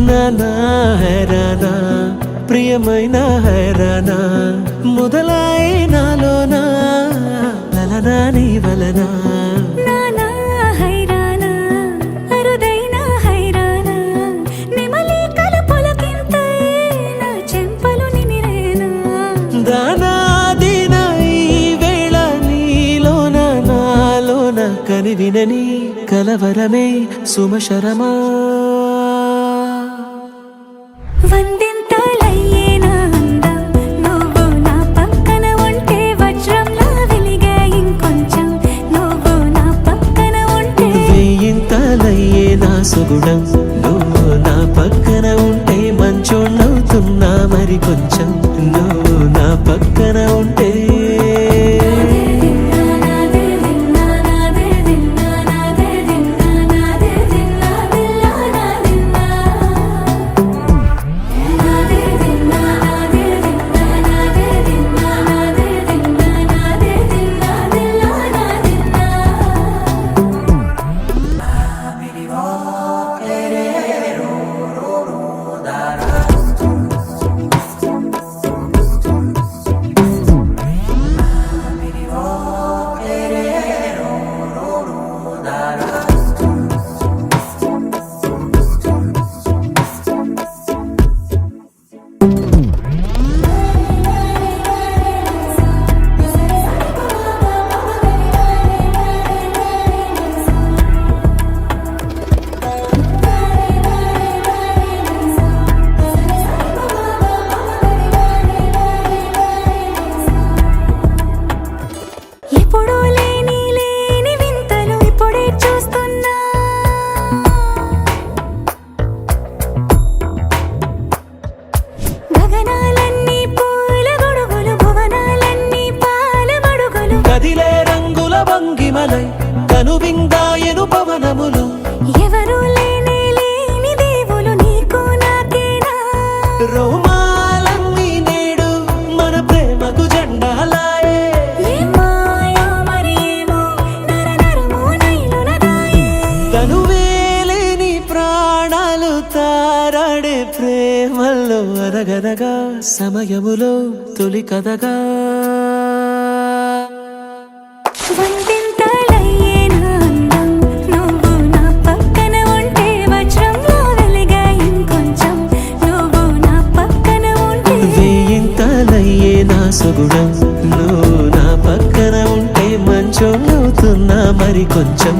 నానా హైరానా ప్రియమైన హైరానా మొదలై నాలోనా లలనా నీ వలనా నానా హైరానా అరుదైన హైరానా నిమలి కలుపులకింతై నా చెంపలు నిమిరేనా దానాదిన ఈ వేళ నీలోన నాలోన కనివినని కలవరమే సుమశరమా వందింతలయ్యేనా అందం నువ్వు నా పక్కన ఉంటే వజ్రంలా వెలిగే ఇంకొంచెం నువ్వు నా పక్కన ఉంటే వేయింతలయ్యే నా సుగుణం నువ్వు నా పక్కన ఉంటే మంచోళ్ళవుతున్నా మరి కొంచెం నువ్వు నా పక్కన ఉంటే ఎప్పుడూ లేని వింతలు ఇప్పుడే చూస్తున్నా గగనాలన్నీ పూల గొడుగులు భువనాలన్నీ పాల మడుగులు కదిలే రంగుల భంగిమలై కనువిందాయను పవనములు ఎవరు లేని దేవులు నీకు నాకేనా రోమాలన్నీ నేడు మన ప్రేమకు జెండాలాయే ఏమాయో మరేమో నరనరమో నైలునదాయే తనువేలేని ప్రాణాలు తారాడే ప్రేమల్లో అరగరగా సమయములో తొలి కథగా వందింతలయ్యేనా అందం నువ్వు నా పక్కన ఉంటే వజ్రంలా వెలిగే ఇంకొంచెం నువ్వు నా పక్కన ఉంటే వేయింతలయ్యే నా సుగుణం నువ్వు నా పక్కన ఉంటే మంచోళ్ళవుతున్నా మరి కొంచెం